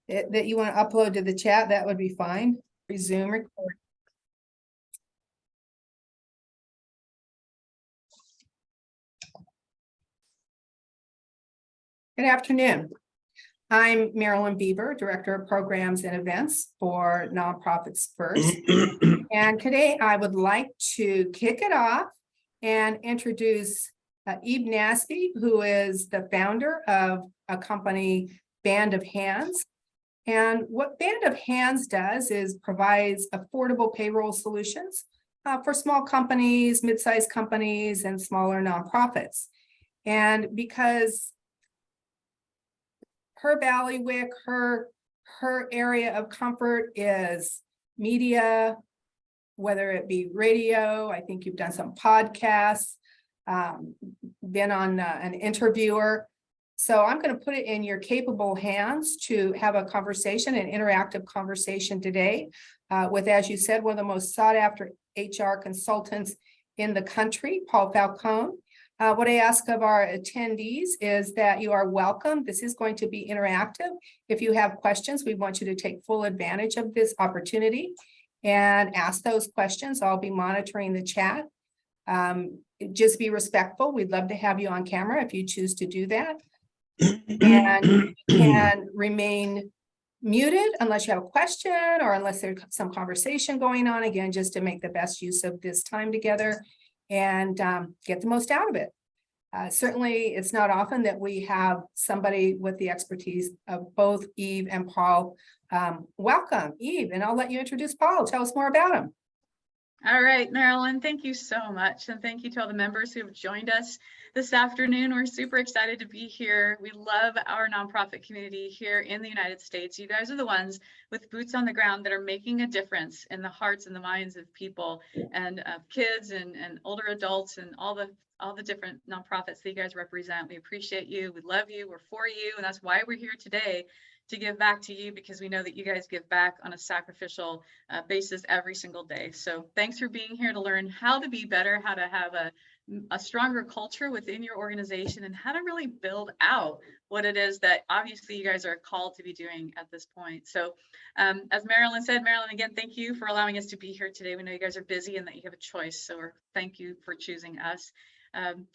that you want to upload to the chat, that would be fine. Resume record. Good afternoon. I'm Marilyn Bieber, Director of Programs and Events for Nonprofits First. And today I would like to kick it off and introduce Eve Nasby, who is the founder of a company, Band of Hands. And what Band of Hands does is provides affordable payroll solutions for small companies, mid-sized companies, and smaller nonprofits. And because her bailiwick, her area of comfort is media, whether it be radio, I think you've done some podcasts, been on an interviewer. So I'm going to put it in your capable hands to have a conversation, an interactive conversation today with, as you said, one of the most sought after HR consultants in the country, Paul Falcone. What I ask of our attendees is that you are welcome. This is going to be interactive. If you have questions, we want you to take full advantage of this opportunity and ask those questions. I'll be monitoring the chat. Just be respectful. We'd love to have you on camera if you choose to do that. And you can remain muted unless you have a question or unless there's some conversation going on, again, just to make the best use of this time together and get the most out of it. Certainly, it's not often that we have somebody with the expertise of both Eve and Paul. Welcome, Eve, and I'll let you introduce Paul. Tell us more about him. All right, Marilyn, thank you so much. And thank you to all the members who have joined us this afternoon. We're super excited to be here. We love our nonprofit community here in the United States. You guys are the ones with boots on the ground that are making a difference in the hearts and the minds of people and kids and older adults and all the different nonprofits that you guys represent. We appreciate you. We love you. We're for you. And that's why we're here today, to give back to you, because we know that you guys give back on a sacrificial basis every single day. So thanks for being here to learn how to be better, how to have a stronger culture within your organization, and how to really build out what it is that obviously you guys are called to be doing at this point. So as Marilyn said, Marilyn, again, thank you for allowing us to be here today. We know you guys are busy and that you have a choice. So thank you for choosing us.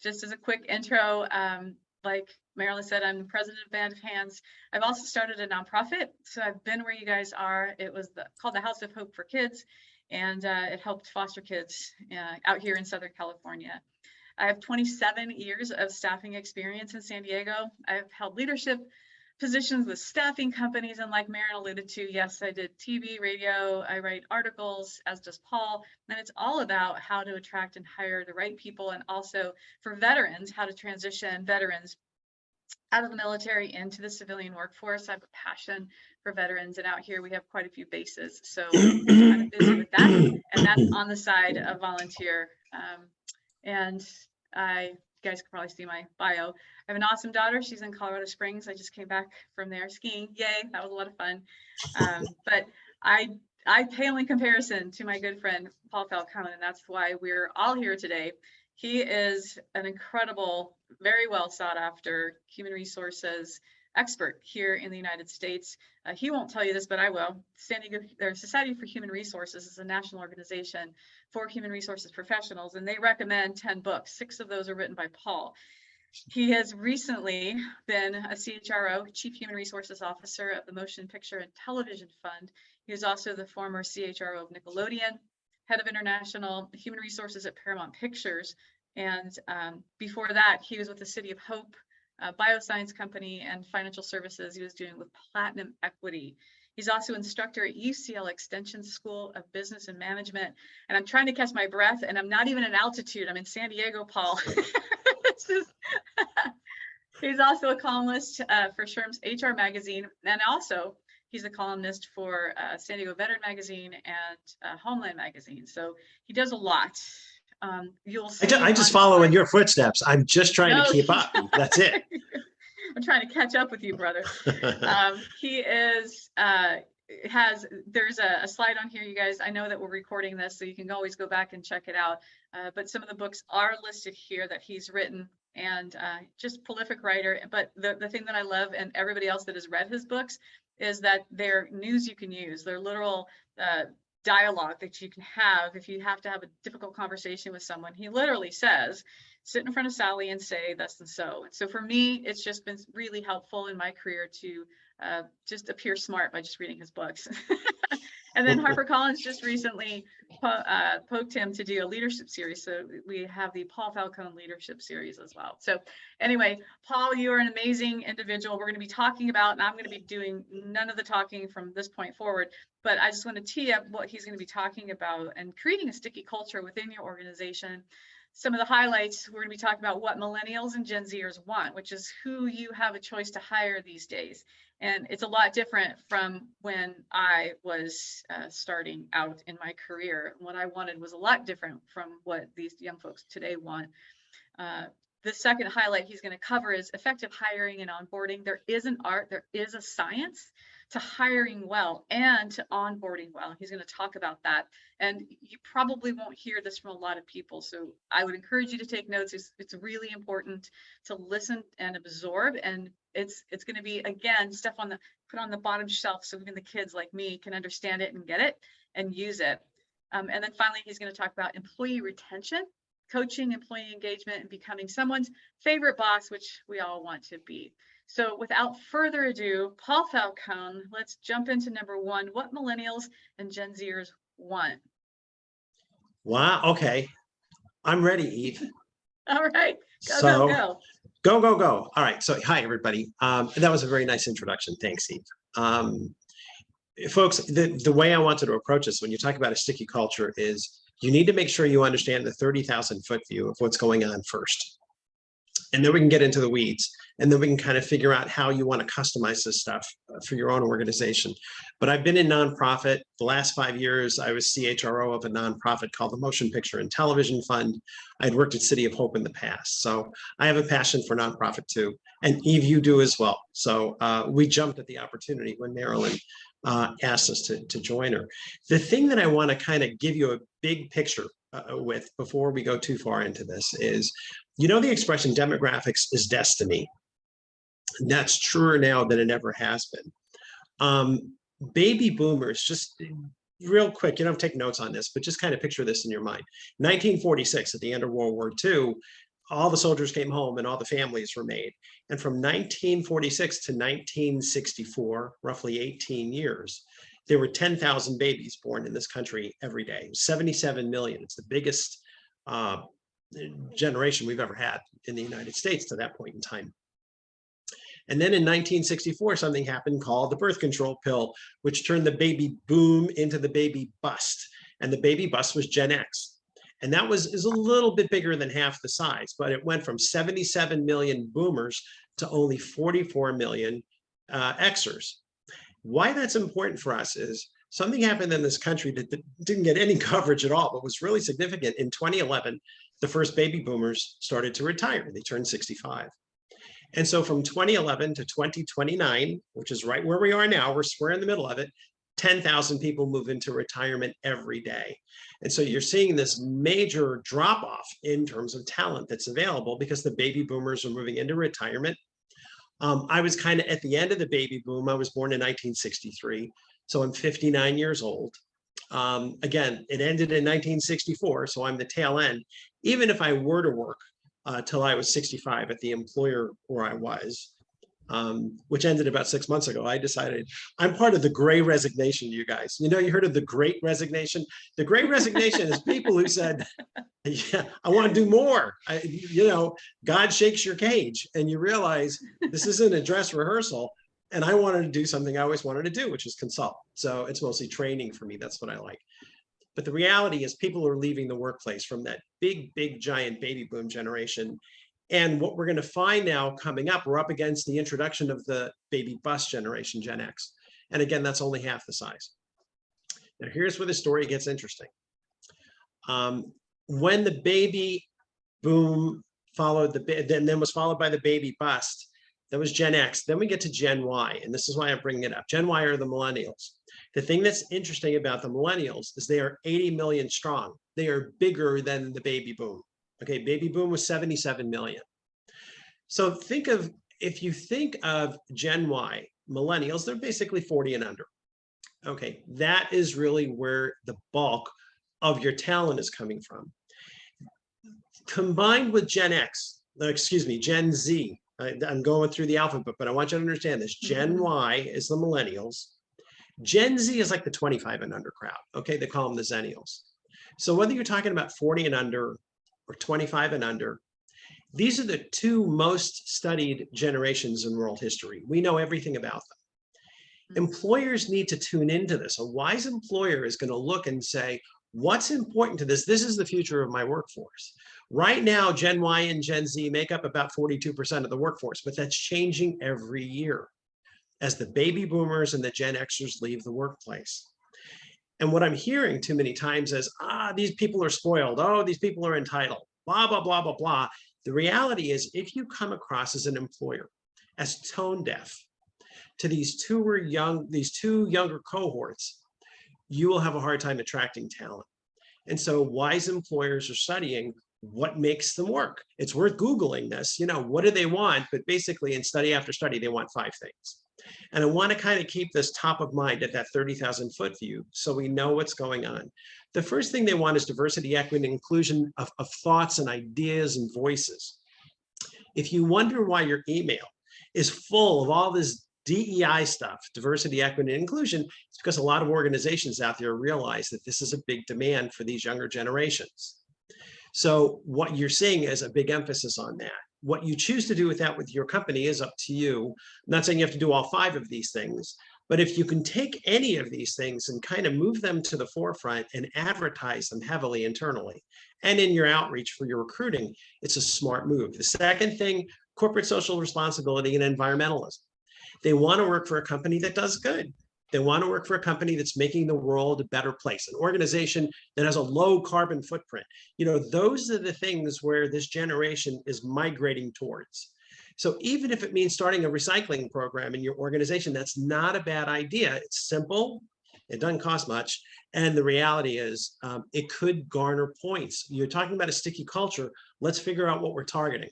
Just as a quick intro, like Marilyn said, I'm the president of Band of Hands. I've also started a nonprofit. So I've been where you guys are. It was called the House of Hope for Kids, and it helped foster kids out here in Southern California. I have 27 years of staffing experience in San Diego. I've held leadership positions with staffing companies, and like Marilyn alluded to, yes, I did TV, radio, I write articles, as does Paul, and it's all about how to attract and hire the right people, and also for veterans, how to transition veterans out of the military into the civilian workforce. I have a passion for veterans, and out here we have quite a few bases, so I'm kind of busy with that, and that's on the side of volunteer. And you guys can probably see my bio. I have an awesome daughter. She's in Colorado Springs. I just came back from there skiing. Yay, that was a lot of fun. But I pale in comparison to my good friend Paul Falcone, and that's why we're all here today. He is an incredible, very well sought after human resources expert here in the United States. He won't tell you this, but I will. Society for Human Resources is a national organization for human resources professionals, and they recommend 10 books. 6 of those are written by Paul. He has recently been a CHRO, Chief Human Resources Officer of the Motion Picture and Television Fund. He was also the former CHRO of Nickelodeon, head of international human resources at Paramount Pictures. And before that, he was with the City of Hope, bioscience company, and financial services he was doing with Platinum Equity. He's also instructor at UCL Extension School of Business and Management. And I'm trying to catch my breath, and I'm not even in altitude. I'm in San Diego, Paul. He's also a columnist for SHRM's HR magazine, and also he's a columnist for San Diego Veteran magazine and Homeland magazine. So he does a lot. You'll see. I just follow in your footsteps. I'm just trying to keep up. That's it. I'm trying to catch up with you, brother. He is there's a slide on here, you guys. I know that we're recording this, so you can always go back and check it out. But some of the books are listed here that he's written, and just prolific writer. But the thing that I love, and everybody else that has read his books, is that they're news you can use. They're literal dialogue that you can have if you have to have a difficult conversation with someone. He literally says, sit in front of Sally and say thus and so. And so for me, it's just been really helpful in my career to just appear smart by just reading his books. And then HarperCollins just recently poked him to do a leadership series. So we have the Paul Falcone leadership series as well. So anyway, Paul, you are an amazing individual. We're going to be talking about, and I'm going to be doing none of the talking from this point forward, but I just want to tee up what he's going to be talking about and creating a sticky culture within your organization. Some of the highlights, we're going to be talking about what millennials and Gen Zers want, which is who you have a choice to hire these days. And it's a lot different from when I was starting out in my career. What I wanted was a lot different from what these young folks today want. The second highlight he's going to cover is effective hiring and onboarding. There is an art, there is a science to hiring well and to onboarding well. He's going to talk about that. And you probably won't hear this from a lot of people. So I would encourage you to take notes. It's really important to listen and absorb. And it's going to be, again, stuff put on the bottom shelf so even the kids like me can understand it and get it and use it. And then finally, he's going to talk about employee retention, coaching, employee engagement, and becoming someone's favorite boss, which we all want to be. So without further ado, Paul Falcone, let's jump into number one, what millennials and Gen Zers want. Wow. Okay. I'm ready, Eve. All right. Go. Go. All right. So hi, everybody. That was a very nice introduction. Thanks, Eve. Folks, the way I wanted to approach this when you talk about a sticky culture is you need to make sure you understand the 30,000 foot view of what's going on first. And then we can get into the weeds, and then we can kind of figure out how you want to customize this stuff for your own organization. But I've been in nonprofit. The last 5 years, I was CHRO of a nonprofit called the Motion Picture and Television Fund. I'd worked at City of Hope in the past. So I have a passion for nonprofit too. And Eve, you do as well. So we jumped at the opportunity when Marilyn asked us to join her. The thing that I want to kind of give you a big picture with before we go too far into this is, you know, the expression demographics is destiny. That's truer now than it ever has been. Baby boomers, just real quick, you don't have to take notes on this, but just kind of picture this in your mind. 1946, at the end of World War II, all the soldiers came home and all the families were made. And from 1946 to 1964, roughly 18 years, there were 10,000 babies born in this country every day, 77 million. It's the biggest generation we've ever had in the United States to that point in time. And then in 1964, something happened called the birth control pill, which turned the baby boom into the baby bust. And the baby bust was Gen X. And that is a little bit bigger than half the size, but it went from 77 million boomers to only 44 million Xers. Why that's important for us is something happened in this country that didn't get any coverage at all, but was really significant. In 2011, the first baby boomers started to retire. They turned 65. And so from 2011 to 2029, which is right where we are now, we're square in the middle of it, 10,000 people move into retirement every day. And so you're seeing this major drop off in terms of talent that's available because the baby boomers are moving into retirement. I was kind of at the end of the baby boom. I was born in 1963, so I'm 59 years old. Again, it ended in 1964, so I'm the tail end. Even if I were to work till I was 65 at the employer where I was, which ended about 6 months ago, I decided I'm part of the gray resignation, you guys. You know, you heard of the great resignation? The great resignation is people who said, yeah, I want to do more. You know, God shakes your cage and you realize this isn't a dress rehearsal. And I wanted to do something I always wanted to do, which is consult. So it's mostly training for me. That's what I like. But the reality is people are leaving the workplace from that big, giant baby boom generation. And what we're going to find now coming up, we're up against the introduction of the baby bust generation, Gen X. And again, that's only half the size. Now, here's where the story gets interesting. When the baby boom followed then was followed by the baby bust, that was Gen X. Then we get to Gen Y, and this is why I'm bringing it up. Gen Y are the millennials. The thing that's interesting about the millennials is they are 80 million strong. They are bigger than the baby boom. Okay, baby boom was 77 million. So if you think of Gen Y, millennials, they're basically 40 and under. Okay, that is really where the bulk of your talent is coming from. Combined with Gen X, Gen Z, I'm going through the alphabet, but I want you to understand this. Gen Y is the millennials. Gen Z is like the 25 and under crowd. Okay, they call them the Zennials. So whether you're talking about 40 and under or 25 and under, these are the two most studied generations in world history. We know everything about them. Employers need to tune into this. A wise employer is going to look and say, what's important to this? This is the future of my workforce. Right now, Gen Y and Gen Z make up about 42% of the workforce, but that's changing every year as the baby boomers and the Gen Xers leave the workplace. And what I'm hearing too many times is, these people are spoiled. Oh, these people are entitled, blah, blah, blah, blah, blah. The reality is, if you come across as an employer as tone deaf to these two younger cohorts, you will have a hard time attracting talent. And so wise employers are studying what makes them work. It's worth Googling this, what do they want? But basically in study after study, they want 5 things. And I want to kind of keep this top of mind at that 30,000 foot view so we know what's going on. The first thing they want is diversity, equity, and inclusion of thoughts and ideas and voices. If you wonder why your email is full of all this DEI stuff, diversity, equity, and inclusion, it's because a lot of organizations out there realize that this is a big demand for these younger generations. So what you're seeing is a big emphasis on that. What you choose to do with that with your company is up to you. I'm not saying you have to do all 5 of these things, but if you can take any of these things and kind of move them to the forefront and advertise them heavily internally and in your outreach for your recruiting, it's a smart move. The second thing, corporate social responsibility and environmentalism. They want to work for a company that does good. They want to work for a company that's making the world a better place, an organization that has a low carbon footprint. Those are the things where this generation is migrating towards. So even if it means starting a recycling program in your organization, that's not a bad idea. It's simple. It doesn't cost much. And the reality is it could garner points. You're talking about a sticky culture. Let's figure out what we're targeting.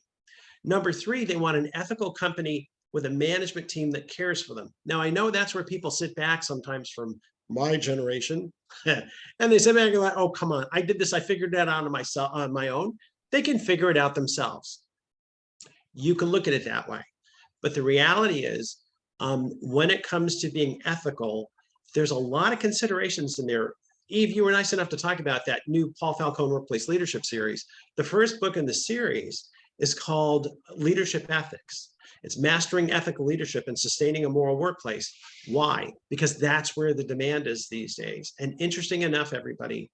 Number 3, they want an ethical company with a management team that cares for them. Now, I know that's where people sit back sometimes from my generation, and they sit back and go, oh, come on, I did this, I figured that out on my own. They can figure it out themselves. You can look at it that way. But the reality is, when it comes to being ethical, there's a lot of considerations in there. Eve, you were nice enough to talk about that new Paul Falcone Workplace Leadership series. The first book in the series is called Leadership Ethics. It's mastering ethical leadership and sustaining a moral workplace. Why? Because that's where the demand is these days. And interesting enough, everybody,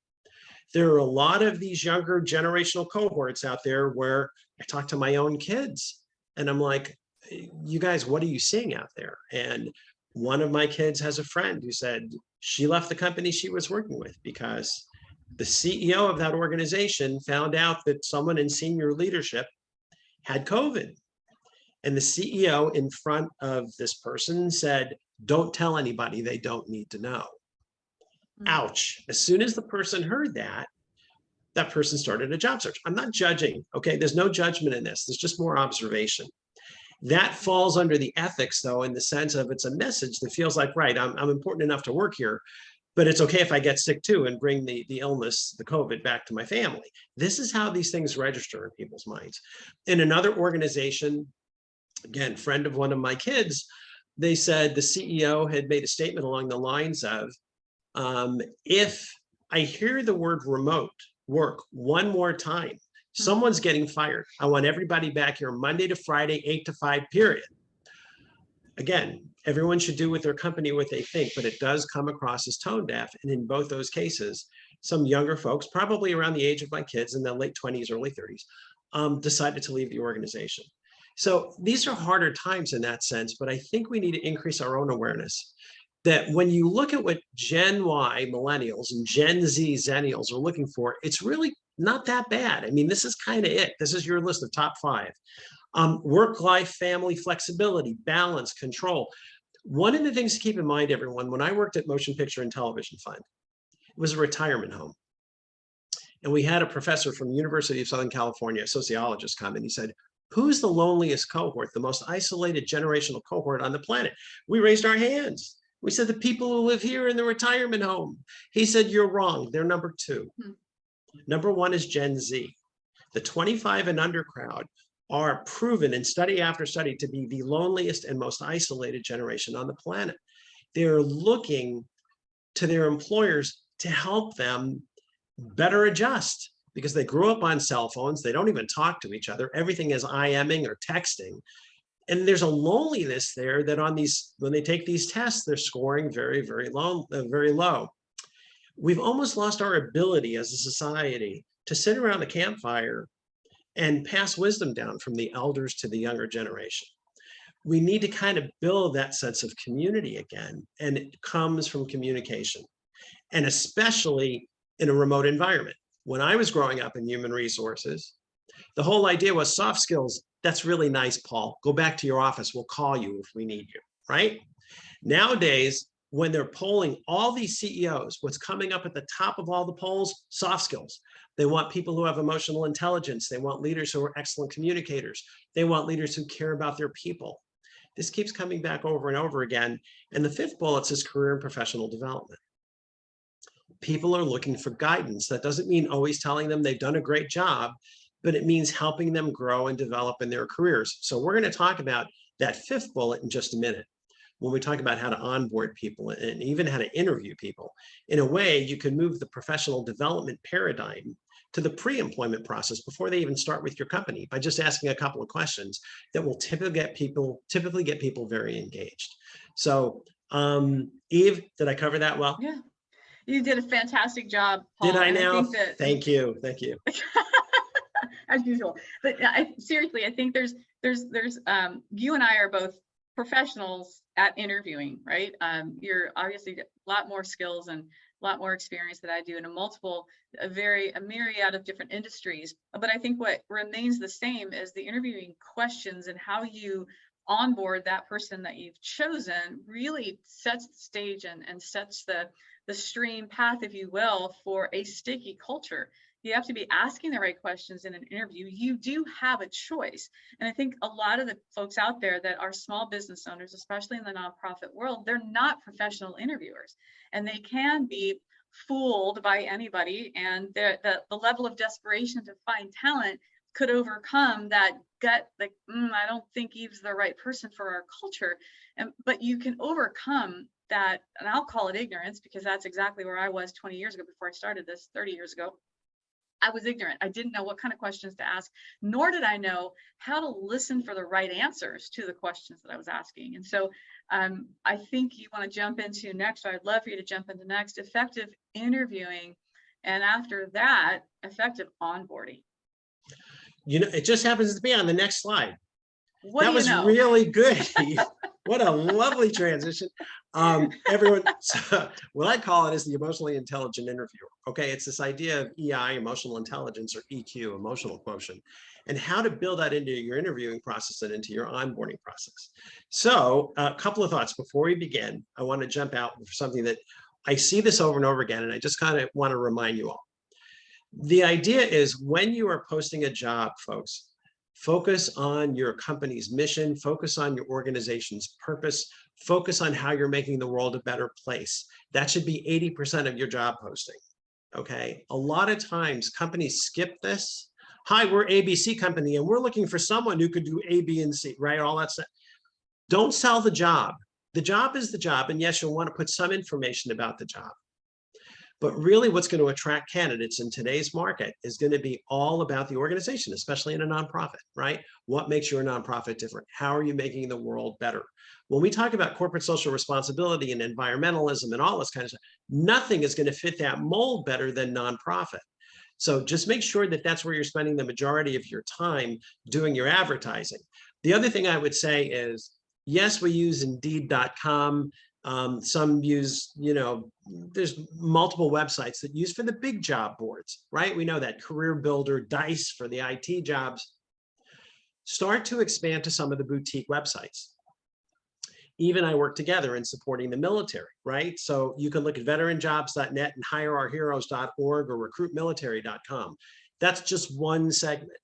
there are a lot of these younger generational cohorts out there where I talk to my own kids and I'm like, you guys, what are you seeing out there? And one of my kids has a friend who said she left the company she was working with because the CEO of that organization found out that someone in senior leadership had COVID. And the CEO in front of this person said, don't tell anybody, they don't need to know. Ouch. As soon as the person heard that, that person started a job search. I'm not judging, okay? There's no judgment in this. There's just more observation. That falls under the ethics, though, in the sense of it's a message that feels like, right, I'm important enough to work here, but it's okay if I get sick too and bring the illness, the COVID, back to my family. This is how these things register in people's minds. In another organization, again, friend of one of my kids, they said the CEO had made a statement along the lines of, if I hear the word remote work one more time, someone's getting fired. I want everybody back here Monday to Friday, 8 to 5, period. Again, everyone should do with their company what they think, but it does come across as tone deaf. And in both those cases, some younger folks, probably around the age of my kids in their late 20s, early 30s, decided to leave the organization. So these are harder times in that sense, but I think we need to increase our own awareness that when you look at what Gen Y millennials and Gen Z zennials are looking for, it's really not that bad. I mean, this is kind of it. This is your list of top 5. Work-life, family, flexibility, balance, control. One of the things to keep in mind, everyone, when I worked at Motion Picture and Television Fund, it was a retirement home. And we had a professor from the University of Southern California, a sociologist, come and he said, Who's the loneliest cohort, the most isolated generational cohort on the planet? We raised our hands. We said the people who live here in the retirement home. He said, you're wrong. They're number 2. Number 1 is Gen Z. The 25 and under crowd are proven in study after study to be the loneliest and most isolated generation on the planet. They're looking to their employers to help them better adjust because they grew up on cell phones. They don't even talk to each other. Everything is IMing or texting. And there's a loneliness there that on these, when they take these tests, they're scoring very, very low, very low. We've almost lost our ability as a society to sit around the campfire and pass wisdom down from the elders to the younger generation. We need to kind of build that sense of community again, and it comes from communication, and especially in a remote environment. When I was growing up in human resources, the whole idea was soft skills. That's really nice, Paul. Go back to your office. We'll call you if we need you, right? Nowadays, when they're polling all these CEOs, what's coming up at the top of all the polls? Soft skills. They want people who have emotional intelligence. They want leaders who are excellent communicators. They want leaders who care about their people. This keeps coming back over and over again. And the 5th bullet says career and professional development. People are looking for guidance. That doesn't mean always telling them they've done a great job, but it means helping them grow and develop in their careers. So we're going to talk about that 5th bullet in just a minute, when we talk about how to onboard people and even how to interview people. In a way, you can move the professional development paradigm to the pre-employment process before they even start with your company by just asking a couple of questions that will typically get people very engaged. So Eve, did I cover that well? Yeah, you did a fantastic job, Paul. Did I now? Thank you. As usual. But seriously, I think there's you and I are both professionals at interviewing, right? You're obviously got a lot more skills and a lot more experience that I do in a myriad of different industries. But I think what remains the same is the interviewing questions and how you onboard that person that you've chosen really sets the stage and sets the stream path, if you will, for a sticky culture. You have to be asking the right questions in an interview. You do have a choice. And I think a lot of the folks out there that are small business owners, especially in the nonprofit world, they're not professional interviewers, and they can be fooled by anybody. And the level of desperation to find talent could overcome that gut, like, I don't think Eve's the right person for our culture. But you can overcome that, and I'll call it ignorance, because that's exactly where I was 20 years ago before I started this, 30 years ago. I was ignorant. I didn't know what kind of questions to ask, nor did I know how to listen for the right answers to the questions that I was asking. And so I think you want to jump into next, or I'd love for you to jump into next, effective interviewing. And after that, effective onboarding. You know, it just happens to be on the next slide. That was really good. What a lovely transition. Everyone, so what I call it is the emotionally intelligent interviewer. Okay, it's this idea of EI, emotional intelligence, or EQ, emotional quotient, and how to build that into your interviewing process and into your onboarding process. So a couple of thoughts before we begin. I want to jump out for something that I see this over and over again, and I just kind of want to remind you all. The idea is when you are posting a job, folks, focus on your company's mission, focus on your organization's purpose, focus on how you're making the world a better place. That should be 80% of your job posting, okay? A lot of times companies skip this. Hi, we're ABC company and we're looking for someone who could do A, B, and C, right? All that stuff. Don't sell the job. The job is the job, and yes, you'll want to put some information about the job. But really what's going to attract candidates in today's market is going to be all about the organization, especially in a nonprofit, right? What makes your nonprofit different? How are you making the world better? When we talk about corporate social responsibility and environmentalism and all this kind of stuff, nothing is going to fit that mold better than nonprofit. So just make sure that that's where you're spending the majority of your time doing your advertising. The other thing I would say is, yes, we use Indeed.com. Some use, there's multiple websites that use for the big job boards, right? We know that Career Builder, Dice for the IT jobs. Start to expand to some of the boutique websites. Eve and I work together in supporting the military, right? So you can look at veteranjobs.net and hireourheroes.org or recruitmilitary.com. That's just one segment.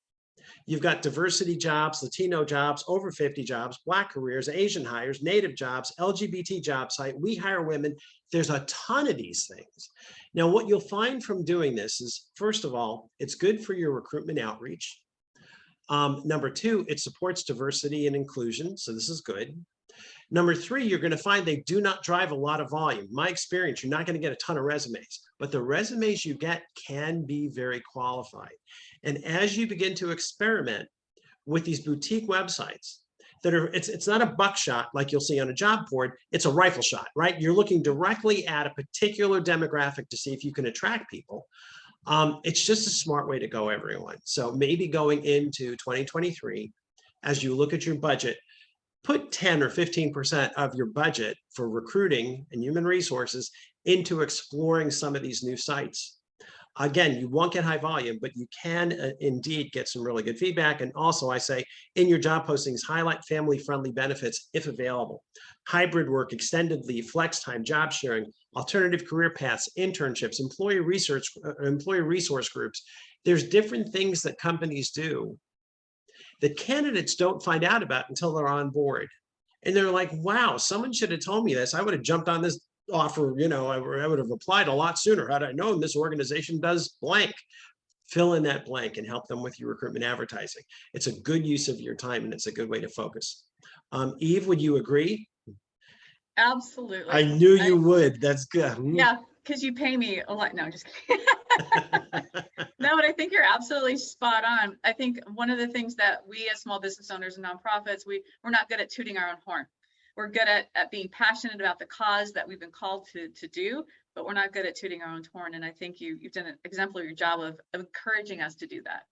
You've got diversity jobs, Latino jobs, over 50 jobs, Black careers, Asian hires, Native jobs, LGBT job site, we hire women. There's a ton of these things. Now, what you'll find from doing this is, first of all, it's good for your recruitment outreach. Number two, it supports diversity and inclusion. So this is good. Number three, you're going to find they do not drive a lot of volume. My experience, you're not going to get a ton of resumes, but the resumes you get can be very qualified. And as you begin to experiment with these boutique websites that are, it's not a buckshot like you'll see on a job board, it's a rifle shot, right? You're looking directly at a particular demographic to see if you can attract people. It's just a smart way to go, everyone. So maybe going into 2023, as you look at your budget, put 10 or 15% of your budget for recruiting and human resources into exploring some of these new sites. Again, you won't get high volume, but you can indeed get some really good feedback. And also, I say in your job postings, highlight family-friendly benefits if available. Hybrid work, extended leave, flex time, job sharing, alternative career paths, internships, employee resource groups. There's different things that companies do that candidates don't find out about until they're on board. And they're like, wow, someone should have told me this. I would have jumped on this offer, you know, I would have applied a lot sooner had I known this organization does blank. Fill in that blank and help them with your recruitment advertising. It's a good use of your time and it's a good way to focus. Eve, would you agree? Absolutely. I knew you would. That's good. Yeah, because you pay me a lot. No, just kidding. No, but I think you're absolutely spot on. I think one of the things that we as small business owners and nonprofits, we're not good at tooting our own horn. We're good at being passionate about the cause that we've been called to do, but we're not good at tooting our own horn. And I think you've done an exemplary job of encouraging us to do that.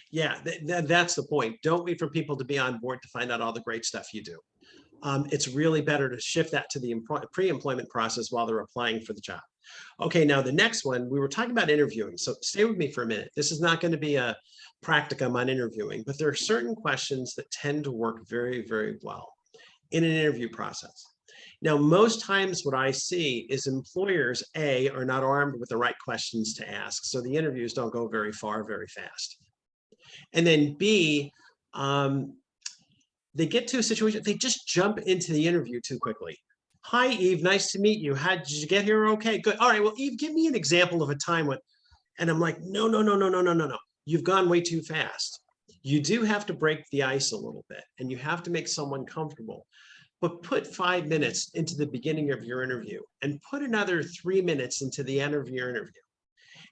Yeah, that's the point. Don't wait for people to be on board to find out all the great stuff you do. It's really better to shift that to the pre-employment process while they're applying for the job. Okay, now the next one, we were talking about interviewing. So stay with me for a minute. This is not going to be a practicum on interviewing, but there are certain questions that tend to work very, very well in an interview process. Now, most times what I see is employers, A, are not armed with the right questions to ask. So the interviews don't go very far, very fast. And then B, they get to a situation, they just jump into the interview too quickly. Hi, Eve, nice to meet you. How did you get here? Okay, good. All right, well, Eve, give me an example of a time when, and I'm like, no. You've gone way too fast. You do have to break the ice a little bit and you have to make someone comfortable, but put 5 minutes into the beginning of your interview and put another 3 minutes into the end of your interview.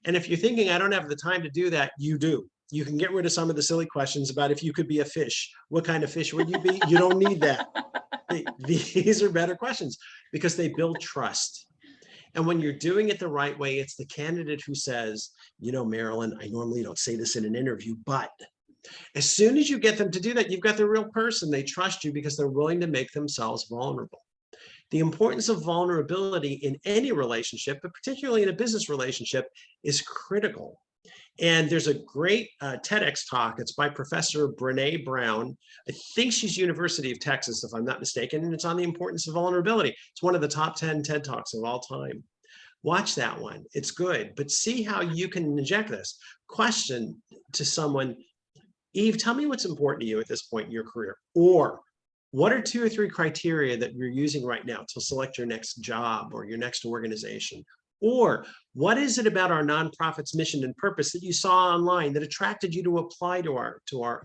And if you're thinking, I don't have the time to do that, you do. You can get rid of some of the silly questions about if you could be a fish, what kind of fish would you be? You don't need that. These are better questions because they build trust. And when you're doing it the right way, it's the candidate who says, you know, Marilyn, I normally don't say this in an interview, but as soon as you get them to do that, you've got the real person. They trust you because they're willing to make themselves vulnerable. The importance of vulnerability in any relationship, but particularly in a business relationship, is critical. And there's a great TEDx talk. It's by Professor Brene Brown. I think she's University of Texas, if I'm not mistaken, and it's on the importance of vulnerability. It's one of the top 10 TED Talks of all time. Watch that one. It's good, but see how you can inject this. Question to someone, Eve, tell me what's important to you at this point in your career. Or what are 2 or 3 criteria that you're using right now to select your next job or your next organization? Or what is it about our nonprofit's mission and purpose that you saw online that attracted you to apply to our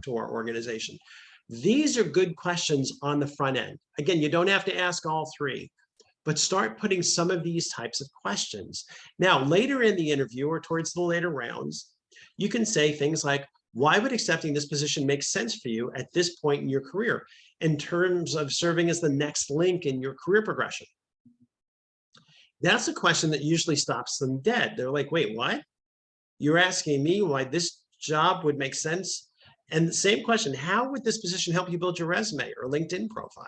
organization? These are good questions on the front end. Again, you don't have to ask all 3, but start putting some of these types of questions. Now, later in the interview or towards the later rounds, you can say things like, why would accepting this position make sense for you at this point in your career in terms of serving as the next link in your career progression? That's a question that usually stops them dead. They're like, wait, what? You're asking me why this job would make sense? And the same question, how would this position help you build your resume or LinkedIn profile?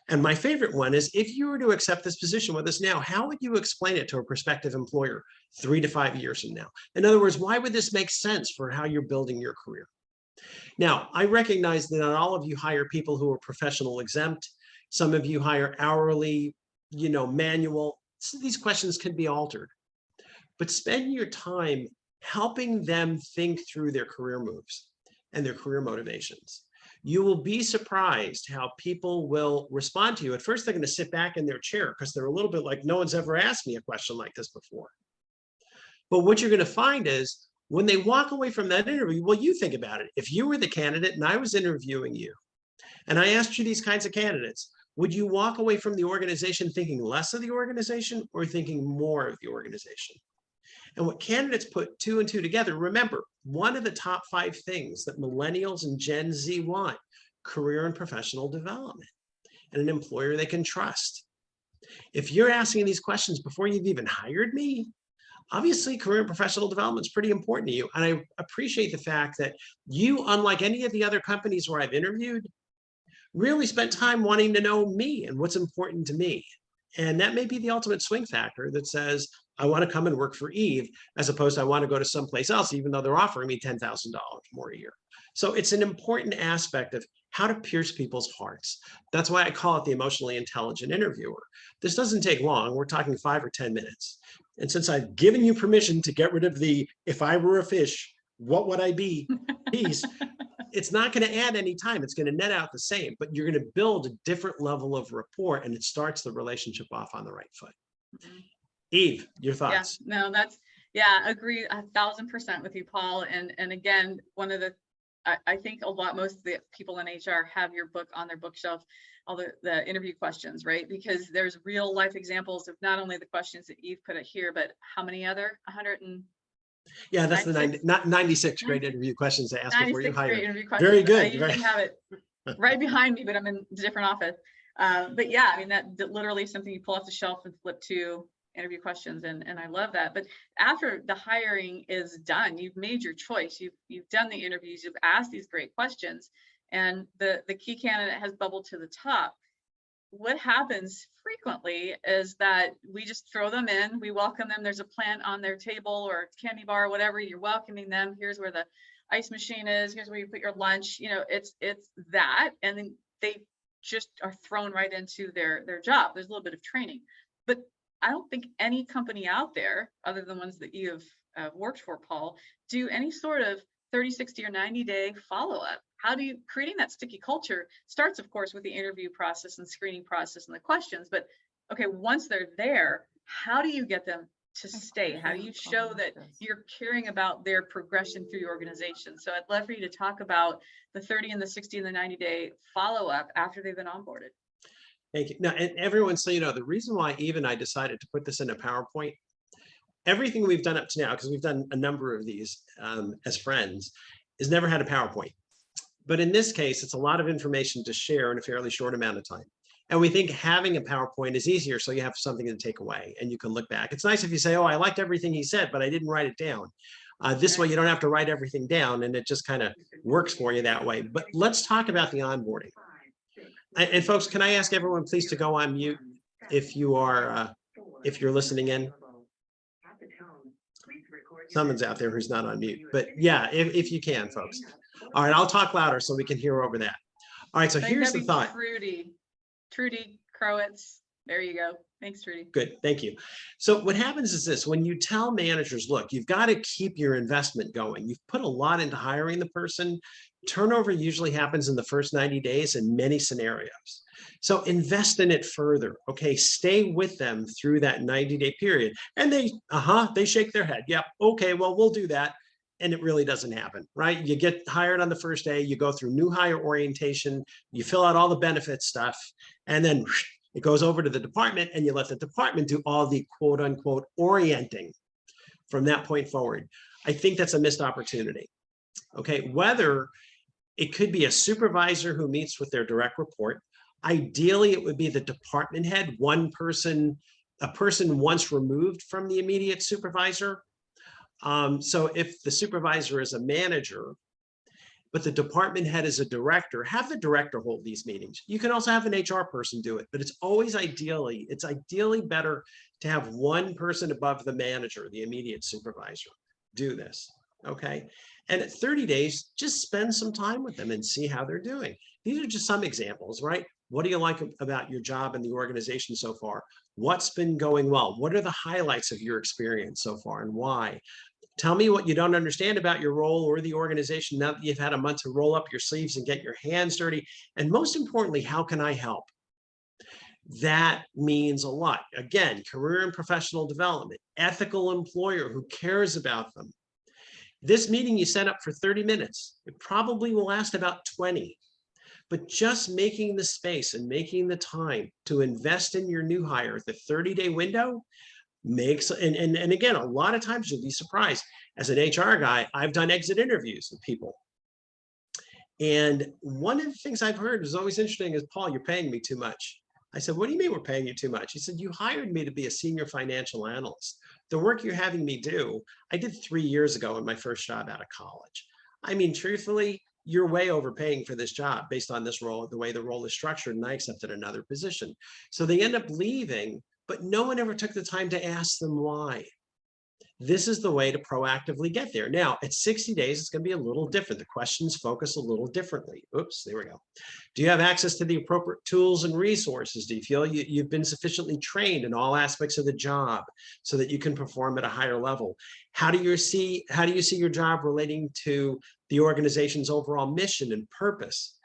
And my favorite one is, if you were to accept this position with us now, how would you explain it to a prospective employer 3 to 5 years from now? In other words, why would this make sense for how you're building your career? Now, I recognize that not all of you hire people who are professional exempt. Some of you hire hourly, manual. So these questions can be altered, but spend your time helping them think through their career moves and their career motivations. You will be surprised how people will respond to you. At first, they're going to sit back in their chair because they're a little bit like, no one's ever asked me a question like this before. But what you're going to find is when they walk away from that interview, well, you think about it. If you were the candidate and I was interviewing you, and I asked you these kinds of candidates, would you walk away from the organization thinking less of the organization or thinking more of the organization? And what candidates put 2 and 2 together, remember, one of the top 5 things that millennials and Gen Z want, career and professional development, and an employer they can trust. If you're asking these questions before you've even hired me, obviously career and professional development is pretty important to you. And I appreciate the fact that you, unlike any of the other companies where I've interviewed, really spent time wanting to know me and what's important to me. And that may be the ultimate swing factor that says, I want to come and work for Eve, as opposed to I want to go to someplace else, even though they're offering me $10,000 more a year. So it's an important aspect of how to pierce people's hearts. That's why I call it the emotionally intelligent interviewer. This doesn't take long. We're talking 5 or 10 minutes. And since I've given you permission to get rid of the, if I were a fish, what would I be piece, it's not going to add any time. It's going to net out the same, but you're going to build a different level of rapport, and it starts the relationship off on the right foot. Mm-hmm. Eve, your thoughts? Yeah, no, agree 1,000% with you, Paul. And again, one of the, I think most of the people in HR have your book on their bookshelf, all the interview questions, right? Because there's real life examples of not only the questions that Eve put it here, but how many other 100 and yeah, that's 96? the 96 great interview questions to ask before you hire. Very good. I usually have it right behind me, but I'm in a different office. But yeah, I mean, that literally something you pull off the shelf and flip to interview questions, and I love that. But after the hiring is done, you've made your choice, you've done the interviews, you've asked these great questions, and the key candidate has bubbled to the top. What happens frequently is that we just throw them in, we welcome them, there's a plant on their table or candy bar or whatever, you're welcoming them, here's where the ice machine is, here's where you put your lunch, it's that, and then they just are thrown right into their job. There's a little bit of training, but I don't think any company out there, other than ones that you have worked for, Paul, do any sort of 30, 60, or 90-day follow-up. How do you, creating that sticky culture starts, of course, with the interview process and screening process and the questions, but okay, once they're there, how do you get them to stay? How do you show that you're caring about their progression through your organization? So I'd love for you to talk about the 30 and the 60 and the 90-day follow-up after they've been onboarded. Thank you. Now, and everyone, so the reason why Eve and I decided to put this in a PowerPoint, everything we've done up to now, because we've done a number of these as friends, has never had a PowerPoint. But in this case, it's a lot of information to share in a fairly short amount of time. And we think having a PowerPoint is easier, so you have something to take away and you can look back. It's nice if you say, oh, I liked everything he said, but I didn't write it down. This way, you don't have to write everything down, and it just kind of works for you that way. But let's talk about the onboarding. And folks, can I ask everyone please to go on mute if you are, if you're listening in? Someone's out there who's not on mute, but yeah, if you can, folks. All right, I'll talk louder so we can hear over that. All right, so here's the thought. Trudy Crowitz, there you go. Thanks, Trudy. Good, thank you. So what happens is this: when you tell managers, look, you've got to keep your investment going. You've put a lot into hiring the person. Turnover usually happens in the first 90 days in many scenarios. So invest in it further, okay? Stay with them through that 90-day period. And they shake their head. Yeah, okay, well, we'll do that. And it really doesn't happen, right? You get hired on the first day, you go through new hire orientation, you fill out all the benefit stuff, and then it goes over to the department, and you let the department do all the quote unquote orienting from that point forward. I think that's a missed opportunity. Okay, whether it could be a supervisor who meets with their direct report. Ideally, it would be the department head, one person, a person once removed from the immediate supervisor. So if the supervisor is a manager, but the department head is a director, have the director hold these meetings. You can also have an HR person do it, but it's ideally better to have one person above the manager, the immediate supervisor, do this, okay? And at 30 days, just spend some time with them and see how they're doing. These are just some examples, right? What do you like about your job and the organization so far? What's been going well? What are the highlights of your experience so far and why? Tell me what you don't understand about your role or the organization now that you've had a month to roll up your sleeves and get your hands dirty. And most importantly, how can I help? That means a lot. Again, career and professional development, ethical employer who cares about them. This meeting you set up for 30 minutes. It probably will last about 20. But just making the space and making the time to invest in your new hire, the 30-day window, makes, and again, a lot of times you'll be surprised. As an HR guy, I've done exit interviews with people. And one of the things I've heard is always interesting is, Paul, you're paying me too much. I said, what do you mean we're paying you too much? He said, you hired me to be a senior financial analyst. The work you're having me do, I did 3 years ago in my first job out of college. I mean, truthfully, you're way overpaying for this job based on this role, the way the role is structured, and I accepted another position. So they end up leaving, but no one ever took the time to ask them why. This is the way to proactively get there. Now, at 60 days, it's going to be a little different. The questions focus a little differently. Oops, there we go. Do you have access to the appropriate tools and resources? Do you feel you've been sufficiently trained in all aspects of the job so that you can perform at a higher level? How do you see your job relating to the organization's overall mission and purpose?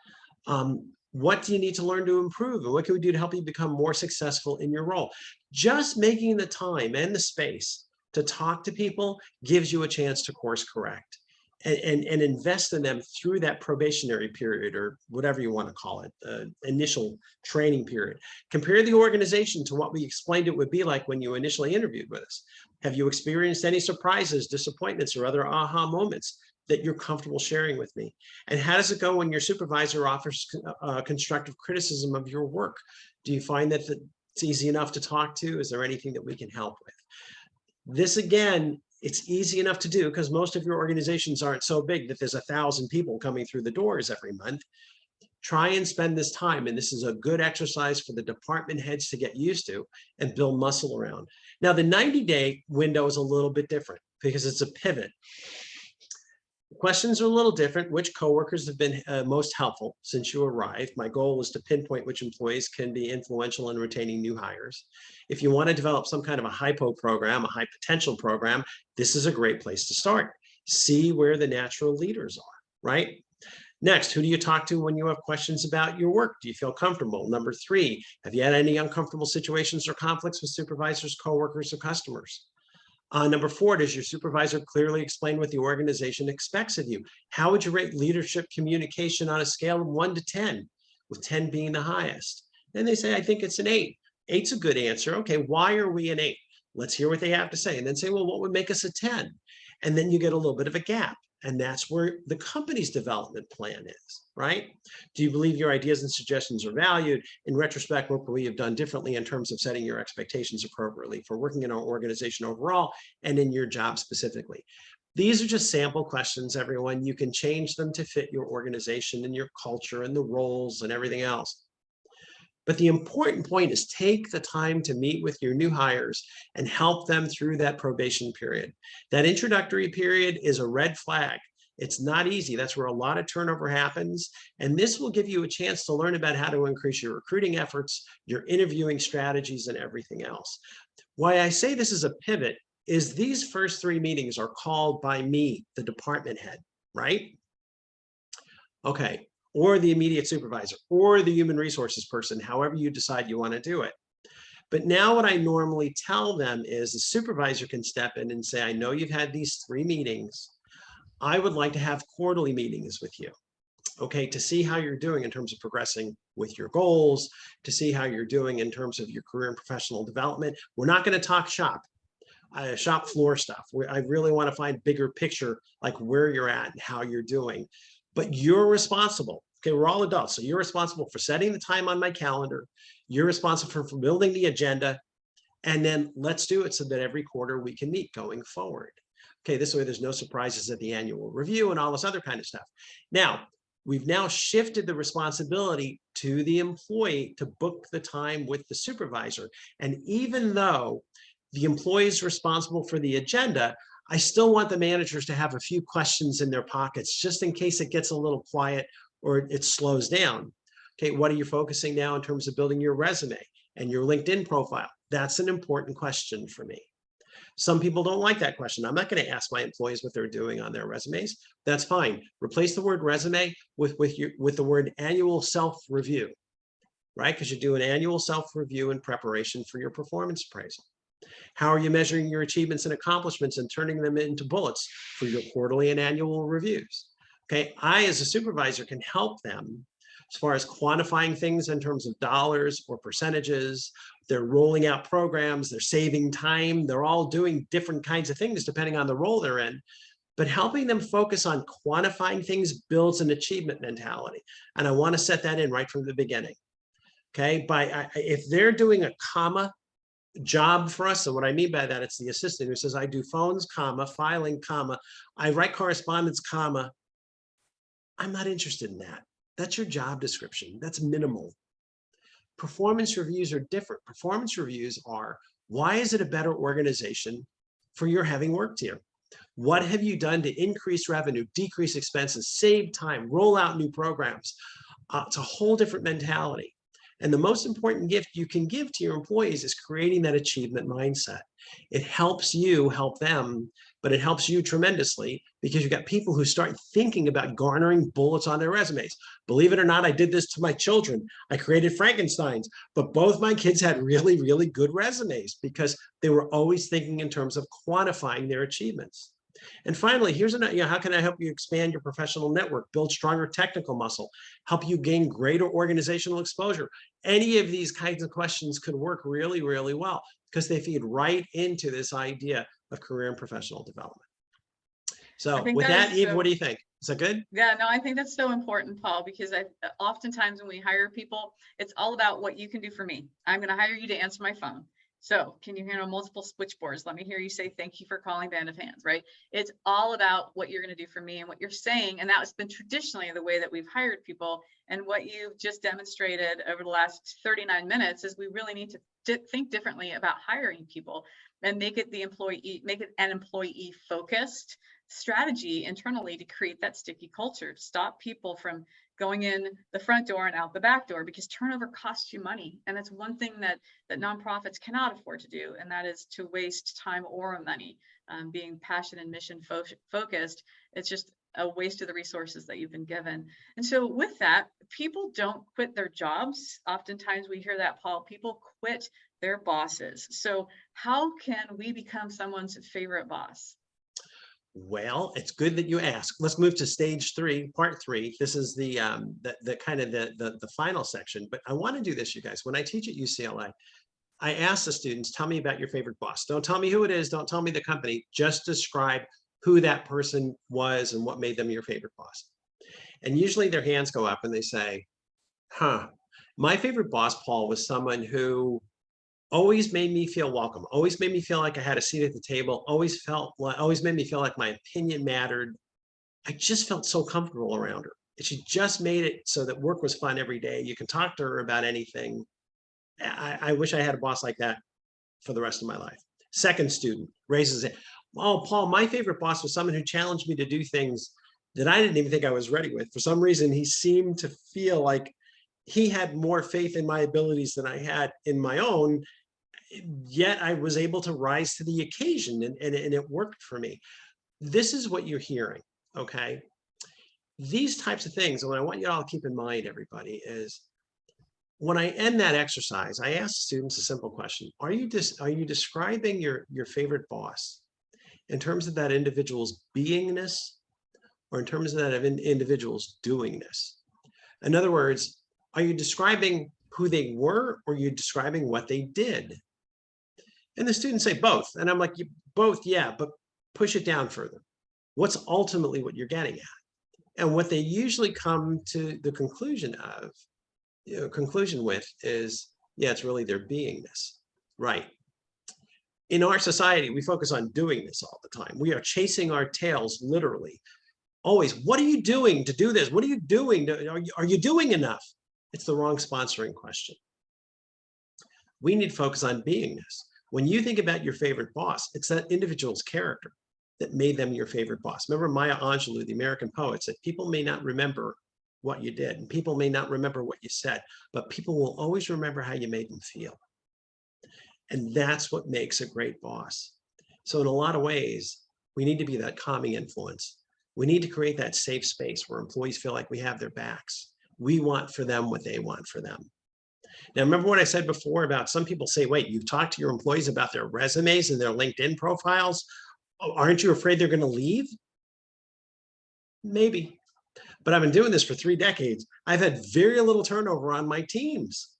What do you need to learn to improve? And what can we do to help you become more successful in your role? Just making the time and the space to talk to people gives you a chance to course correct and invest in them through that probationary period, or whatever you want to call it, initial training period. Compare the organization to what we explained it would be like when you initially interviewed with us. Have you experienced any surprises, disappointments, or other aha moments that you're comfortable sharing with me? And how does it go when your supervisor offers constructive criticism of your work? Do you find that it's easy enough to talk to? Is there anything that we can help with? This, again, it's easy enough to do because most of your organizations aren't so big that there's 1,000 people coming through the doors every month. Try and spend this time, and this is a good exercise for the department heads to get used to and build muscle around. Now, the 90-day window is a little bit different because it's a pivot. Questions are a little different. Which coworkers have been most helpful since you arrived? My goal is to pinpoint which employees can be influential in retaining new hires. If you want to develop some kind of a HIPO program, a high potential program, this is a great place to start. See where the natural leaders are, right? Next, who do you talk to when you have questions about your work? Do you feel comfortable? Number 3, have you had any uncomfortable situations or conflicts with supervisors, coworkers, or customers? Number 4, does your supervisor clearly explain what the organization expects of you? How would you rate leadership communication on a scale of 1 to 10, with 10 being the highest? Then they say, I think it's an 8. 8's a good answer. Okay, why are we an 8? Let's hear what they have to say. And then say, well, what would make us a 10? And then you get a little bit of a gap. And that's where the company's development plan is, right? Do you believe your ideas and suggestions are valued? In retrospect, what could we have done differently in terms of setting your expectations appropriately for working in our organization overall and in your job specifically? These are just sample questions, everyone. You can change them to fit your organization and your culture and the roles and everything else. But the important point is take the time to meet with your new hires and help them through that probation period. That introductory period is a red flag. It's not easy. That's where a lot of turnover happens. And this will give you a chance to learn about how to increase your recruiting efforts, your interviewing strategies, and everything else. Why I say this is a pivot is these first 3 meetings are called by me, the department head, right? Okay. Or the immediate supervisor, or the human resources person, however you decide you want to do it. But now what I normally tell them is the supervisor can step in and say, I know you've had these 3 meetings. I would like to have quarterly meetings with you, okay, to see how you're doing in terms of progressing with your goals, to see how you're doing in terms of your career and professional development. We're not going to talk shop floor stuff. I really want to find bigger picture, like where you're at and how you're doing. But you're responsible. Okay, we're all adults. So you're responsible for setting the time on my calendar. You're responsible for building the agenda. And then let's do it so that every quarter we can meet going forward. Okay, this way there's no surprises at the annual review and all this other kind of stuff. Now, we've now shifted the responsibility to the employee to book the time with the supervisor. And even though the employee is responsible for the agenda, I still want the managers to have a few questions in their pockets just in case it gets a little quiet or it slows down. Okay, what are you focusing now in terms of building your resume and your LinkedIn profile? That's an important question for me. Some people don't like that question. I'm not going to ask my employees what they're doing on their resumes. That's fine. Replace the word resume with the word annual self-review, right? Because you do an annual self-review in preparation for your performance appraisal. How are you measuring your achievements and accomplishments and turning them into bullets for your quarterly and annual reviews? Okay, I as a supervisor can help them as far as quantifying things in terms of dollars or percentages. They're rolling out programs, they're saving time, they're all doing different kinds of things depending on the role they're in. But helping them focus on quantifying things builds an achievement mentality. And I want to set that in right from the beginning. Okay, if they're doing a comma job for us, and what I mean by that, it's the assistant who says, I do phones, comma, filing, comma, I write correspondence, comma. I'm not interested in that. That's your job description. That's minimal. Performance reviews are different. Performance reviews are, why is it a better organization for your having worked here? What have you done to increase revenue, decrease expenses, save time, roll out new programs? It's a whole different mentality. And the most important gift you can give to your employees is creating that achievement mindset. It helps you help them, but it helps you tremendously because you've got people who start thinking about garnering bullets on their resumes. Believe it or not, I did this to my children. I created Frankensteins, but both my kids had really, really good resumes because they were always thinking in terms of quantifying their achievements. And finally, here's another, how can I help you expand your professional network, build stronger technical muscle, help you gain greater organizational exposure? Any of these kinds of questions could work really, really well because they feed right into this idea of career and professional development. So with that, Eve, what do you think? Is that good? Yeah, no, I think that's so important, Paul, because oftentimes when we hire people, it's all about what you can do for me. I'm going to hire you to answer my phone. So can you handle multiple switchboards? Let me hear you say, thank you for calling Band of Hands, right? It's all about what you're going to do for me and what you're saying. And that's been traditionally the way that we've hired people. And what you've just demonstrated over the last 39 minutes is we really need to think differently about hiring people and make it an employee focused strategy internally to create that sticky culture, to stop people from going in the front door and out the back door, because turnover costs you money. And that's one thing that nonprofits cannot afford to do. And that is to waste time or money. Being passion and mission focused, it's just a waste of the resources that you've been given. And so with that, people don't quit their jobs. Oftentimes we hear that, Paul, people quit their bosses. So how can we become someone's favorite boss? Well, it's good that you ask. Let's move to stage 3, part 3. This is the kind of the final section. But I want to do this, you guys. When I teach at UCLA, I ask the students, tell me about your favorite boss. Don't tell me who it is. Don't tell me the company. Just describe who that person was and what made them your favorite boss. And usually their hands go up and they say, my favorite boss, Paul, was someone who always made me feel welcome, always made me feel like I had a seat at the table, always made me feel like my opinion mattered. I just felt so comfortable around her. And she just made it so that work was fun every day. You can talk to her about anything. I wish I had a boss like that for the rest of my life. Second student raises it. Oh, Paul, my favorite boss was someone who challenged me to do things that I didn't even think I was ready with. For some reason, he seemed to feel like he had more faith in my abilities than I had in my own. Yet I was able to rise to the occasion and it worked for me. This is what you're hearing, okay? These types of things, and what I want you all to keep in mind, everybody, is when I end that exercise, I ask students a simple question. Are you describing your favorite boss in terms of that individual's beingness or in terms of that individual's doingness? In other words, are you describing who they were or are you describing what they did? And the students say both. And I'm like, both, yeah, but push it down further. What's ultimately what you're getting at? And what they usually come to the conclusion with is, yeah, it's really their beingness, right? In our society, we focus on doing this all the time. We are chasing our tails, literally. Always, what are you doing to do this? What are you doing? Are you doing enough? It's the wrong sponsoring question. We need to focus on beingness. When you think about your favorite boss, it's that individual's character that made them your favorite boss. Remember Maya Angelou, the American poet, said, people may not remember what you did and people may not remember what you said, but people will always remember how you made them feel. And that's what makes a great boss. So in a lot of ways, we need to be that calming influence. We need to create that safe space where employees feel like we have their backs. We want for them what they want for them. Now, remember what I said before about some people say, wait, you've talked to your employees about their resumes and their LinkedIn profiles. Aren't you afraid they're going to leave? Maybe. But I've been doing this for 3 decades. I've had very little turnover on my teams.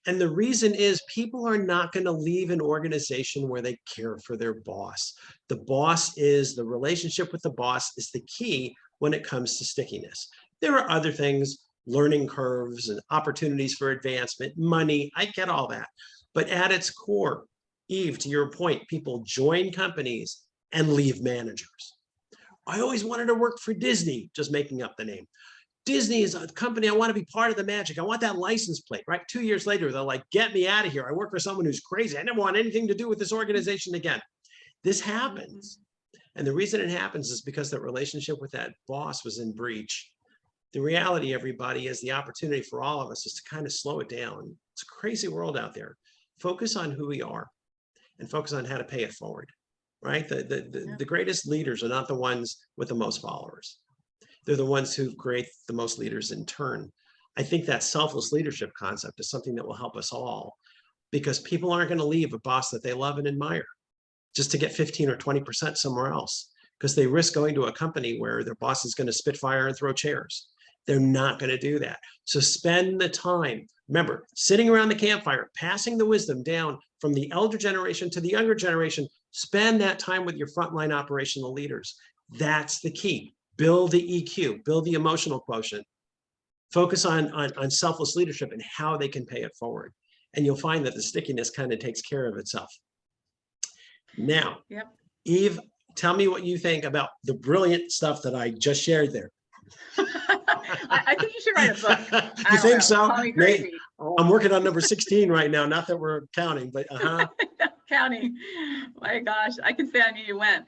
And the reason is people are not going to leave an organization where they care for their boss. The relationship with the boss is the key when it comes to stickiness. There are other things, learning curves and opportunities for advancement, money, I get all that. But at its core, Eve, to your point, people join companies and leave managers. I always wanted to work for Disney, just making up the name. Disney is a company, I want to be part of the magic. I want that license plate, right? 2 years later, they're like, get me out of here. I work for someone who's crazy. I never want anything to do with this organization again. This happens. And the reason it happens is because that relationship with that boss was in breach. The reality, everybody, is the opportunity for all of us is to kind of slow it down. It's a crazy world out there. Focus on who we are and focus on how to pay it forward, right? The greatest leaders are not the ones with the most followers. They're the ones who create the most leaders in turn. I think that selfless leadership concept is something that will help us all, because people aren't going to leave a boss that they love and admire just to get 15 or 20% somewhere else, because they risk going to a company where their boss is going to spit fire and throw chairs. They're not going to do that. So spend the time. Remember, sitting around the campfire, passing the wisdom down from the elder generation to the younger generation. Spend that time with your frontline operational leaders. That's the key. Build the EQ, build the emotional quotient. Focus on selfless leadership and how they can pay it forward. And you'll find that the stickiness kind of takes care of itself. Now, Eve, tell me what you think about the brilliant stuff that I just shared there. I think you should write a book. You think so? Call me crazy. I'm working on number 16 right now. Not that we're counting, but Counting. My gosh, I can say I knew you went.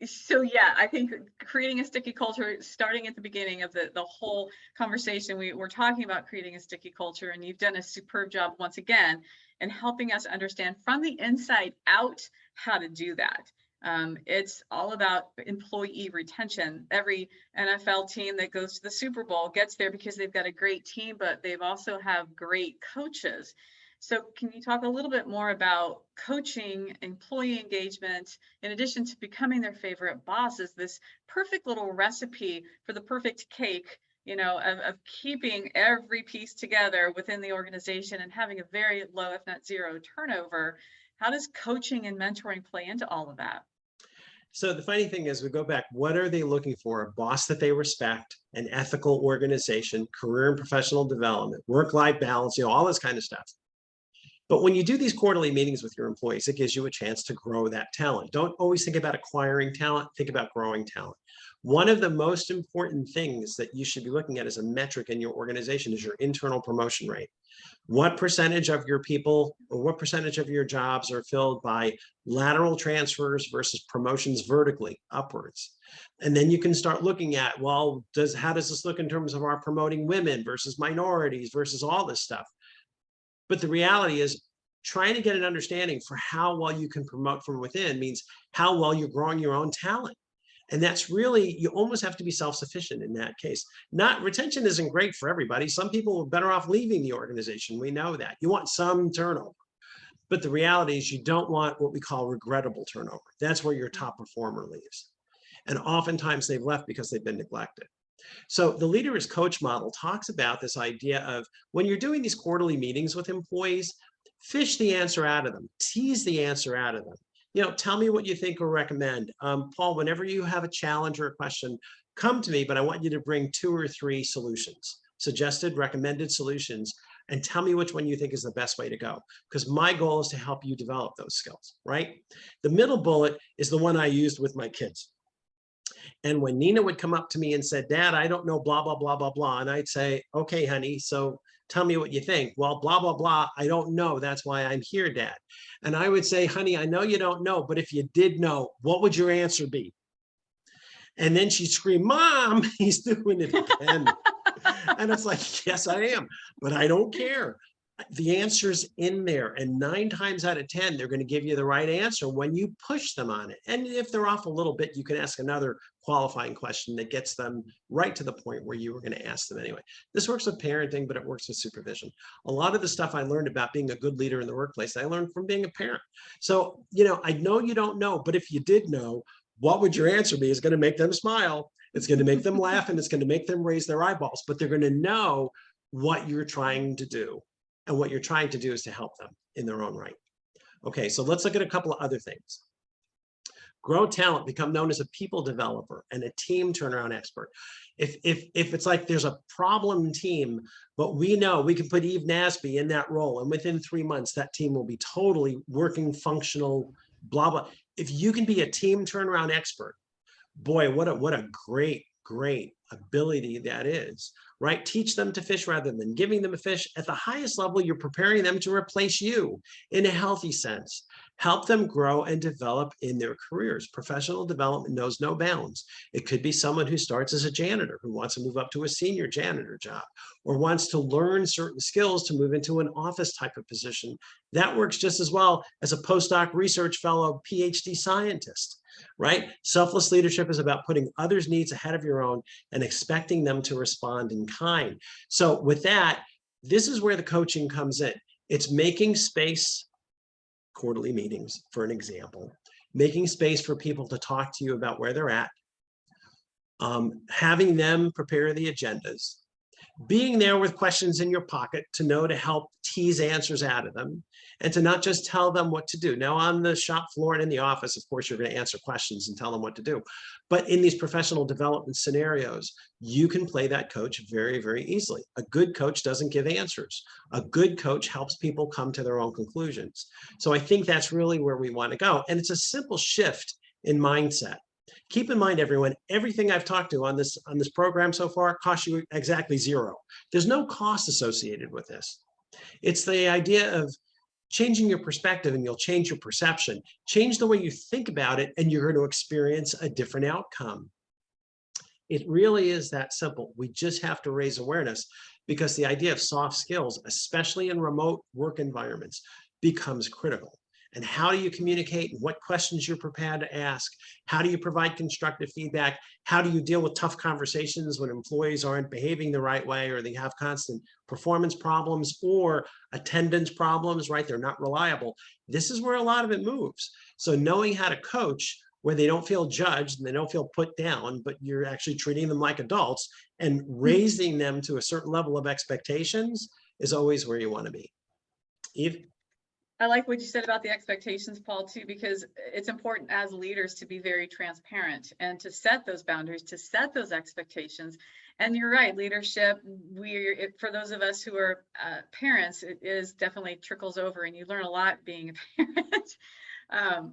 So yeah, I think creating a sticky culture, starting at the beginning of the whole conversation, we're talking about creating a sticky culture, and you've done a superb job once again in helping us understand from the inside out how to do that. It's all about employee retention. Every NFL team that goes to the Super Bowl gets there because they've got a great team, but they've also have great coaches. So can you talk a little bit more about coaching, employee engagement, in addition to becoming their favorite bosses, this perfect little recipe for the perfect cake, of keeping every piece together within the organization and having a very low, if not zero, turnover? How does coaching and mentoring play into all of that? So the funny thing is, we go back, what are they looking for? A boss that they respect, an ethical organization, career and professional development, work-life balance, all this kind of stuff. But when you do these quarterly meetings with your employees, it gives you a chance to grow that talent. Don't always think about acquiring talent, think about growing talent. One of the most important things that you should be looking at as a metric in your organization is your internal promotion rate. What percentage of your people or what percentage of your jobs are filled by lateral transfers versus promotions vertically upwards? And then you can start looking at, well, how does this look in terms of our promoting women versus minorities versus all this stuff? But the reality is, trying to get an understanding for how well you can promote from within means how well you're growing your own talent. And that's really, you almost have to be self-sufficient in that case. Retention isn't great for everybody. Some people are better off leaving the organization. We know that. You want some turnover. But the reality is, you don't want what we call regrettable turnover. That's where your top performer leaves. And oftentimes they've left because they've been neglected. So the leader as coach model talks about this idea of, when you're doing these quarterly meetings with employees, fish the answer out of them, tease the answer out of them. Tell me what you think or recommend. Paul, whenever you have a challenge or a question, come to me, but I want you to bring 2 or 3 solutions, suggested, recommended solutions, and tell me which one you think is the best way to go. Because my goal is to help you develop those skills, right? The middle bullet is the one I used with my kids. And when Nina would come up to me and said, Dad, I don't know, blah, blah, blah, blah, blah. And I'd say, okay, honey, so tell me what you think. Well, blah, blah, blah, I don't know. That's why I'm here, Dad. And I would say, honey, I know you don't know, but if you did know, what would your answer be? And then she'd scream, Mom, he's doing it again. And it's like, yes, I am, but I don't care. the answer's in there, and 9 times out of 10, they're going to give you the right answer when you push them on it. And if they're off a little bit, you can ask another qualifying question that gets them right to the point where you were going to ask them anyway. This works with parenting, but it works with supervision. A lot of the stuff I learned about being a good leader in the workplace, I learned from being a parent. So, I know you don't know, but if you did know, what would your answer be? Is going to make them smile. It's going to make them laugh, and it's going to make them raise their eyeballs, but they're going to know what you're trying to do. And what you're trying to do is to help them in their own right. Okay, so let's look at a couple of other things. Grow talent, become known as a people developer and a team turnaround expert. If it's like there's a problem team, but we know we can put Eve Nasby in that role, and within 3 months, that team will be totally working, functional, blah, blah. If you can be a team turnaround expert, boy, what a great ability that is, right? Teach them to fish rather than giving them a fish. At the highest level, you're preparing them to replace you in a healthy sense. Help them grow and develop in their careers. Professional development knows no bounds. It could be someone who starts as a janitor who wants to move up to a senior janitor job, or wants to learn certain skills to move into an office type of position. That works just as well as a postdoc research fellow, PhD scientist. Right? Selfless leadership is about putting others' needs ahead of your own and expecting them to respond in kind. So with that, this is where the coaching comes in. It's making space, quarterly meetings, for an example, making space for people to talk to you about where they're at, having them prepare the agendas, being there with questions in your pocket to know to help tease answers out of them, and to not just tell them what to do. Now, on the shop floor and in the office, of course, you're going to answer questions and tell them what to do. But in these professional development scenarios, you can play that coach very, very easily. A good coach doesn't give answers. A good coach helps people come to their own conclusions. So I think that's really where we want to go. And it's a simple shift in mindset. Keep in mind, everyone, everything I've talked to on this program so far costs you exactly zero. There's no cost associated with this. It's the idea of changing your perspective, and you'll change your perception. Change the way you think about it, and you're going to experience a different outcome. It really is that simple. We just have to raise awareness, because the idea of soft skills, especially in remote work environments, becomes critical. And how do you communicate, and what questions you're prepared to ask? How do you provide constructive feedback? How do you deal with tough conversations when employees aren't behaving the right way, or they have constant performance problems or attendance problems, right? They're not reliable. This is where a lot of it moves. So knowing how to coach where they don't feel judged and they don't feel put down, but you're actually treating them like adults and raising them to a certain level of expectations is always where you want to be. Eve? I like what you said about the expectations, Paul, too, because it's important as leaders to be very transparent and to set those boundaries, to set those expectations. And you're right, leadership, for those of us who are parents, it is definitely trickles over, and you learn a lot being a parent.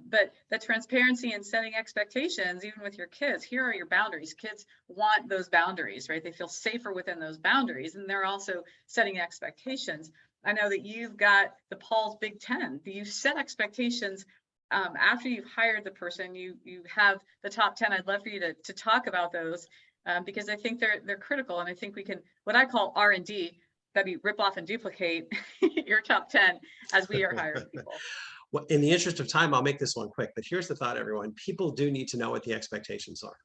But the transparency and setting expectations, even with your kids, here are your boundaries. Kids want those boundaries, right? They feel safer within those boundaries, and they're also setting expectations. I know that you've got the Paul's Big 10. You set expectations after you've hired the person. You have the top 10. I'd love for you to talk about those because I think they're critical. And I think we can, what I call R&D, that'd be rip off and duplicate your top 10 as we are hiring people. Well, in the interest of time, I'll make this one quick, but here's the thought, everyone. People do need to know what the expectations are.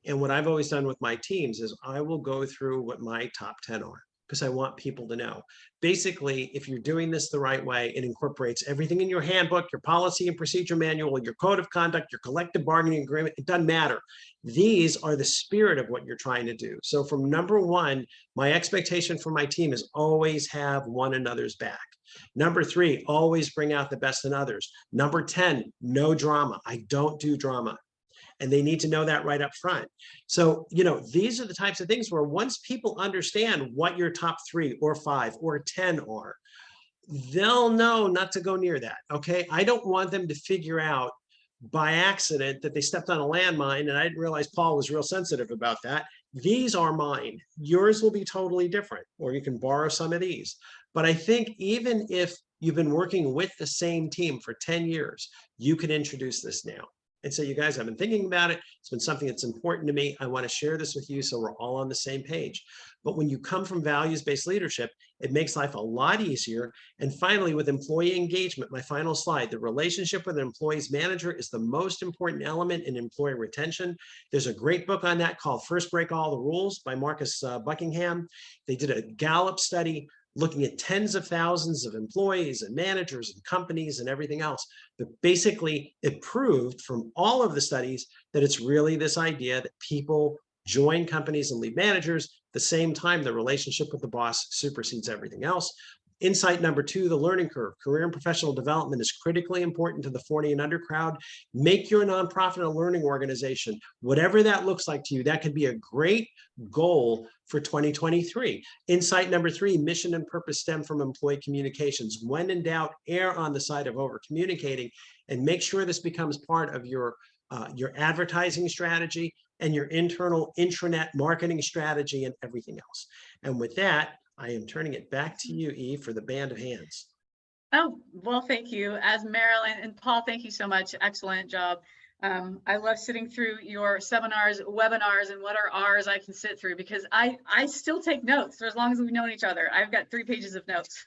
And what I've always done with my teams is I will go through what my top 10 are, because I want people to know. Basically, if you're doing this the right way, it incorporates everything in your handbook, your policy and procedure manual, your code of conduct, your collective bargaining agreement. It doesn't matter. These are the spirit of what you're trying to do. So from number one, my expectation for my team is always have one another's back. Number 3, always bring out the best in others. Number 10, no drama. I don't do drama. And they need to know that right up front. So, these are the types of things where once people understand what your top 3 or 5 or 10 are, they'll know not to go near that. Okay. I don't want them to figure out by accident that they stepped on a landmine, and I didn't realize Paul was real sensitive about that. These are mine. Yours will be totally different, or you can borrow some of these. But I think even if you've been working with the same team for 10 years, you can introduce this now. And so you guys, I've been thinking about it. It's been something that's important to me. I want to share this with you so we're all on the same page. But when you come from values-based leadership, it makes life a lot easier. And finally, with employee engagement, my final slide, the relationship with an employee's manager is the most important element in employee retention. There's a great book on that called First Break All the Rules by Marcus Buckingham. They did a Gallup study looking at tens of thousands of employees and managers and companies and everything else. But basically, it proved from all of the studies that it's really this idea that people join companies and lead managers. At the same time, the relationship with the boss supersedes everything else. Insight number 2, the learning curve. Career and professional development is critically important to the 40 and under crowd. Make your nonprofit a learning organization. Whatever that looks like to you, that could be a great goal for 2023. Insight number 3, mission and purpose stem from employee communications. When in doubt, err on the side of over communicating, and make sure this becomes part of your advertising strategy and your internal intranet marketing strategy and everything else. And with that, I am turning it back to you, Eve, for the band of hands. Oh, well, thank you. As Marilyn and Paul, thank you so much. Excellent job. I love sitting through your seminars, webinars, and what are ours I can sit through, because I still take notes for as long as we've known each other. I've got 3 pages of notes.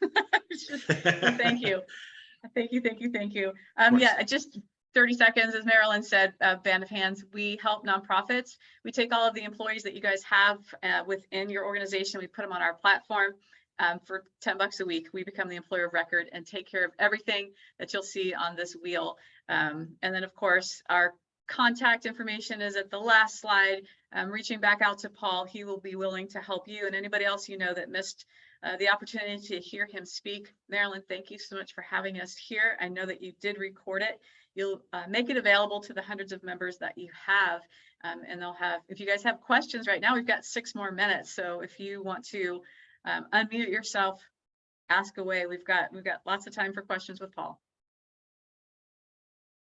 So thank you. Thank you, thank you, thank you. Yeah, just 30 seconds, as Marilyn said, band of hands. We help nonprofits. We take all of the employees that you guys have within your organization. We put them on our platform for $10 a week. We become the employer of record and take care of everything that you'll see on this wheel. And then, of course, our contact information is at the last slide. Reaching back out to Paul, he will be willing to help you and anybody else you know that missed the opportunity to hear him speak. Marilyn, thank you so much for having us here. I know that you did record it. You'll make it available to the hundreds of members that you have, and they'll have, if you guys have questions right now, we've got 6 more minutes. So if you want to unmute yourself, ask away. We've got lots of time for questions with Paul.